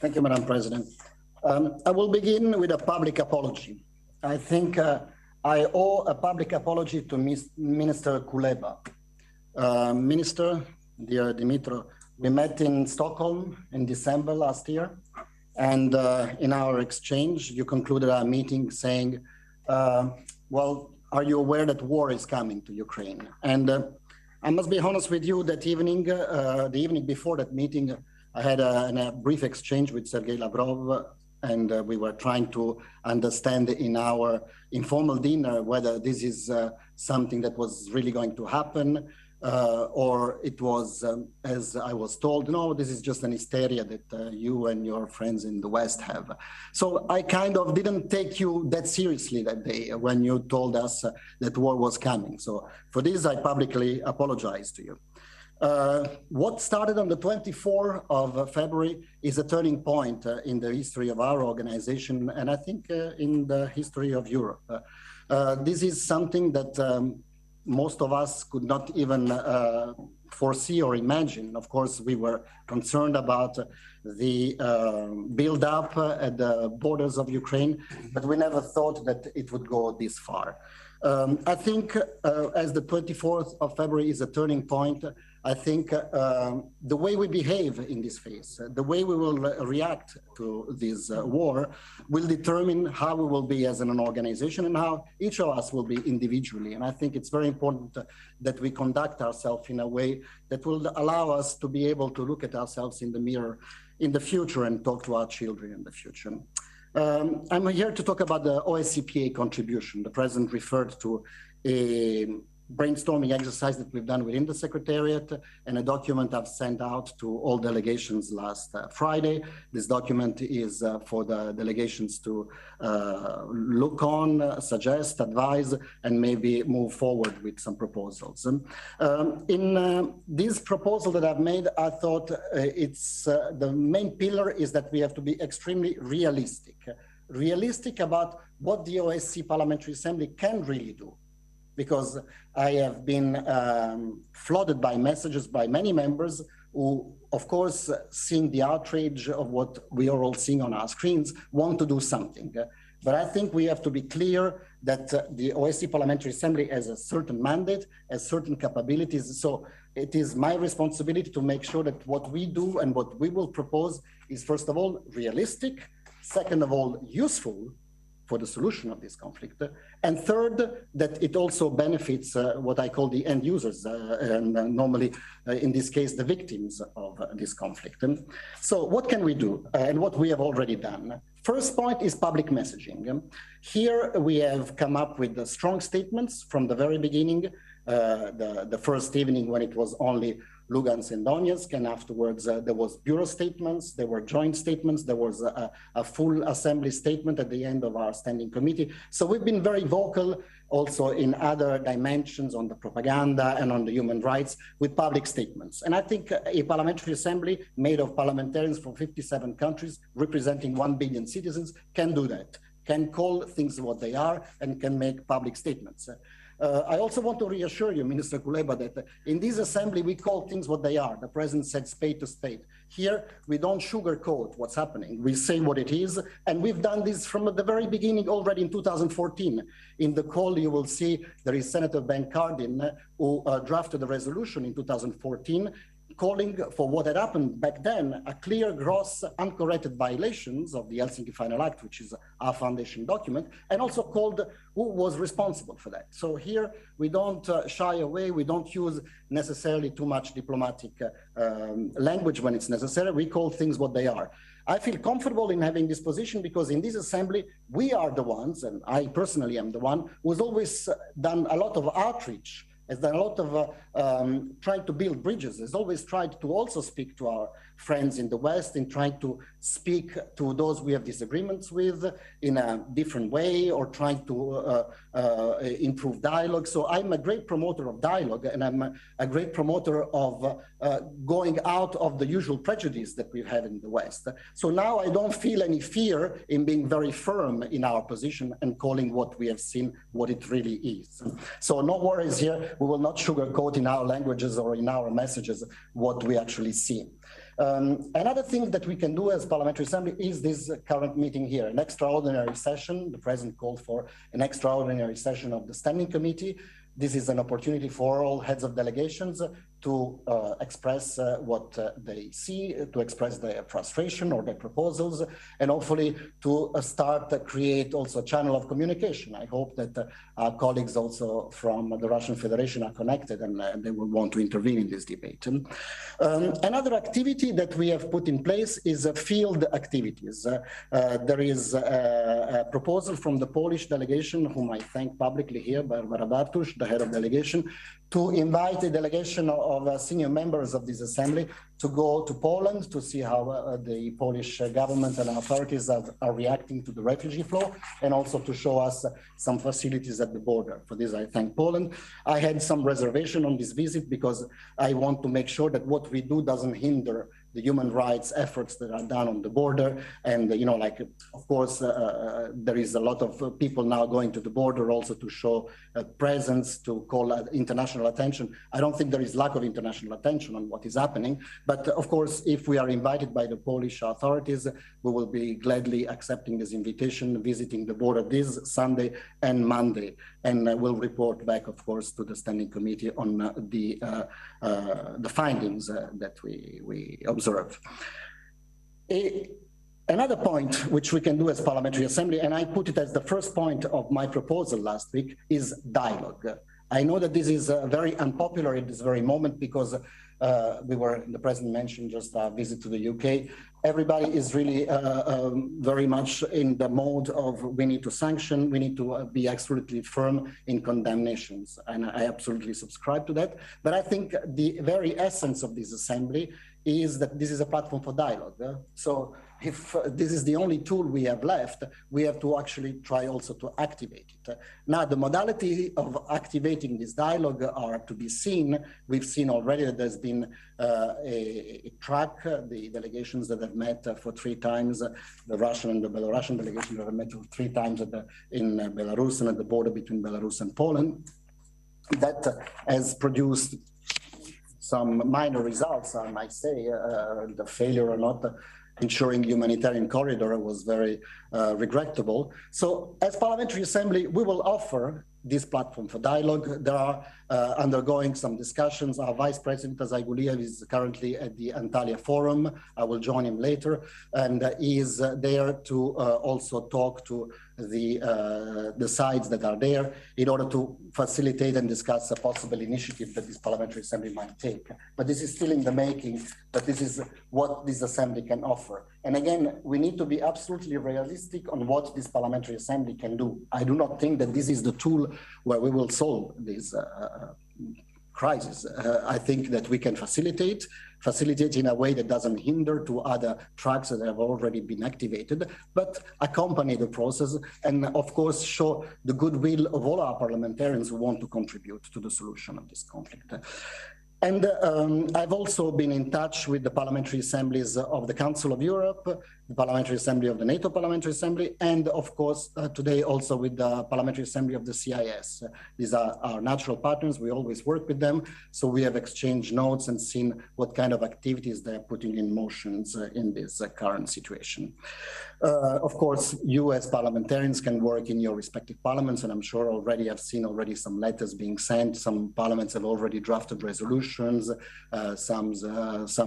Thank you, Madam President. I will begin with a public apology. I think I owe a public apology to Minister Kuleba. Minister, dear Dimitro, we met in Stockholm in December last year. And in our exchange, you concluded our meeting saying, well, are you aware that war is coming to Ukraine? And I must be honest with you, that evening, the evening before that meeting, I had a brief exchange with Sergei Lavrov, and we were trying to understand in our informal dinner whether this is something that was really going to happen, or it was, as I was told, no, this is just an hysteria that you and your friends in the West have. So I kind of didn't take you that seriously that day when you told us that war was coming. So for this, I publicly apologize to you. What started on the 24th of February is a turning point in the history of our organization, and I think in the history of Europe. This is something that most of us could not even foresee or imagine. Of course, we were concerned about the build-up at the borders of Ukraine, but we never thought that it would go this far. I think as the 24th of February is a turning point, I think the way we behave in this phase, the way we will react to this war will determine how we will be as an organization and how each of us will be individually. And I think it's very important that we conduct ourselves in a way that will allow us to be able to look at ourselves in the mirror in the future and talk to our children in the future. I'm here to talk about the OSCPA contribution. The President referred to a brainstorming exercise that we've done within the Secretariat and a document I've sent out to all delegations last Friday. This document is for the delegations to look on, suggest, advise, and maybe move forward with some proposals. In this proposal that I've made, I thought it's the main pillar is that we have to be extremely realistic about what the OSCE Parliamentary Assembly can really do. Because I have been flooded by messages by many members who, of course, seeing the outrage of what we are all seeing on our screens, want to do something. But I think we have to be clear that the OSCE Parliamentary Assembly has a certain mandate, has certain capabilities. So it is my responsibility to make sure that what we do and what we will propose is, first of all, realistic, second of all, useful for the solution of this conflict, and third, that it also benefits what I call the end users, and normally, in this case, the victims of this conflict. So what can we do, and what we have already done? First point is public messaging. Here we have come up with strong statements from the very beginning, the first evening when it was only Lugansk and Donetsk, and afterwards there was bureau statements, there were joint statements, there was a full assembly statement at the end of our standing committee. So we've been very vocal also in other dimensions on the propaganda and on the human rights with public statements. And I think a parliamentary assembly made of parliamentarians from 57 countries representing 1 billion citizens can do that, can call things what they are and can make public statements. I also want to reassure you, Minister Kuleba, that in this assembly, we call things what they are. The President said spade to spade. Here, we don't sugarcoat what's happening. We say what it is, and we've done this from the very beginning already in 2014. In the call, you will see there is Senator Ben Cardin, who drafted a resolution in 2014 calling for what had happened back then, a clear, gross, uncorrected violations of the Helsinki Final Act, which is our foundation document, and also called who was responsible for that. So here we don't shy away, we don't use necessarily too much diplomatic language when it's necessary, we call things what they are. I feel comfortable in having this position because in this assembly, we are the ones, and I personally am the one, who's always done a lot of outreach, has done a lot of trying to build bridges, has always tried to also speak to our friends in the West and trying to speak to those we have disagreements with in a different way or trying to improve dialogue. So I'm a great promoter of dialogue and I'm a great promoter of going out of the usual prejudice that we've had in the West. So now I don't feel any fear in being very firm in our position and calling what we have seen what it really is. So no worries here. We will not sugarcoat in our languages or in our messages what we actually see. Another thing that we can do as Parliamentary Assembly is this current meeting here, an extraordinary session. The President called for an extraordinary session of the Standing Committee. This is an opportunity for all heads of delegations to express what they see, to express their frustration or their proposals, and hopefully to start to create also a channel of communication. I hope that our colleagues also from the Russian Federation are connected and they will want to intervene in this debate. Another activity that we have put in place is field activities. There is a proposal from the Polish delegation, whom I thank publicly here, by Roberto, the head of delegation, to invite a delegation of senior members of this assembly to go to Poland to see how the Polish government and authorities are reacting to the refugee flow, and also to show us some facilities at the border. For this, I thank Poland. I had some reservation on this visit because I want to make sure that what we do doesn't hinder the human rights efforts that are done on the border. And, you know, like, of course, there is a lot of people now going to the border also to show presence, to call international attention. I don't think there is lack of international attention on what is happening. But of course, if we are invited by the Polish authorities, we will be gladly accepting this invitation, visiting the border this Sunday and Monday. And we'll report back, of course, to the Standing Committee on the findings that we observe. Another point which we can do as Parliamentary Assembly, and I put it as the first point of my proposal last week, is dialogue. I know that this is very unpopular at this very moment because the President mentioned just a visit to the UK. Everybody is really very much in the mode of we need to sanction, we need to be absolutely firm in condemnations. And I absolutely subscribe to that. But I think the very essence of this assembly is that this is a platform for dialogue. So if this is the only tool we have left, we have to actually try also to activate it. Now, the modality of activating this dialogue are to be seen. We've seen already that there's been a track, the delegations that have met for 3 times, the Russian and the Belarusian delegations have met 3 times in Belarus and at the border between Belarus and Poland. That has produced some minor results, I might say. The failure or not ensuring humanitarian corridor was very regrettable. So as Parliamentary Assembly, we will offer this platform for dialogue. There are undergoing some discussions. Our Vice President, Zaiguliev, is currently at the Antalya Forum. I will join him later. And he is there to also talk to the sides that are there in order to facilitate and discuss a possible initiative that this Parliamentary Assembly might take. But this is still in the making, but this is what this Assembly can offer. And again, we need to be absolutely realistic on what this Parliamentary Assembly can do. I do not think that this is the tool where we will solve this crisis. I think that we can facilitate in a way that doesn't hinder to other tracks that have already been activated, but accompany the process and of course show the goodwill of all our parliamentarians who want to contribute to the solution of this conflict. And I've also been in touch with the parliamentary assemblies of the Council of Europe, the Parliamentary Assembly of the NATO Parliamentary Assembly, and of course today also with the Parliamentary Assembly of the CIS. These are our natural partners. We always work with them. So we have exchanged notes and seen what kind of activities they're putting in motions in this current situation. Of course, you as parliamentarians can work in your respective parliaments, and I'm sure already I've seen already some letters being sent. Some parliaments have already drafted resolutions. Some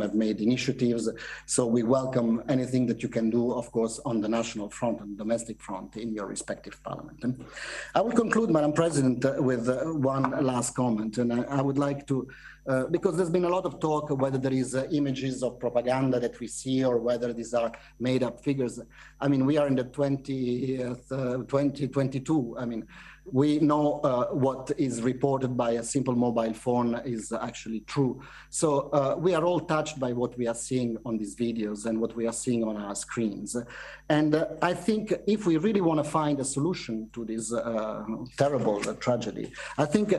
have made initiatives. So we welcome anything that you can do, of course, on the national front and domestic front in your respective parliament. And I will conclude, Madam President, with one last comment, and I would like to, because there's been a lot of talk whether there is images of propaganda that we see or whether these are made up figures. I mean, we are in the 2022. I mean, we know what is reported by a simple mobile phone is actually true. So we are all touched by what we are seeing on these videos and what we are seeing on our screens. And I think if we really want to find a solution to this terrible tragedy, I think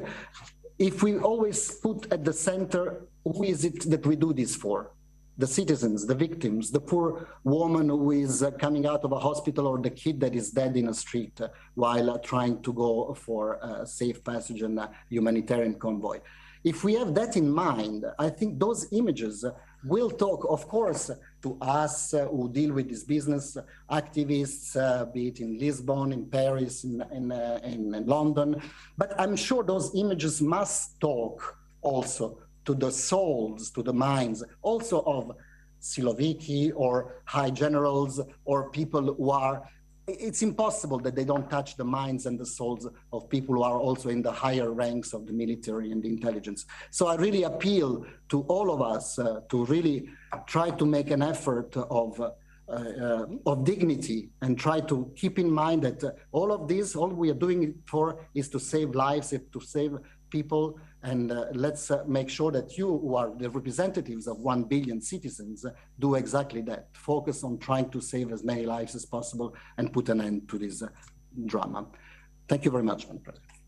if we always put at the center, who is it that we do this for? The citizens, the victims, the poor woman who is coming out of a hospital, or the kid that is dead in a street while trying to go for a safe passage and a humanitarian convoy. If we have that in mind, I think those images will talk, of course, to us who deal with this business, activists, be it in Lisbon, in Paris, in London. But I'm sure those images must talk also to the souls, to the minds, also of Siloviki or high generals or people who are, it's impossible that they don't touch the minds and the souls of people who are also in the higher ranks of the military and the intelligence. So I really appeal to all of us to really try to make an effort of dignity and try to keep in mind that all of this, all we are doing it for is to save lives, to save people, and let's make sure that you, who are the representatives of 1 billion citizens, do exactly that. Focus on trying to save as many lives as possible and put an end to this drama. Thank you very much, Madam President.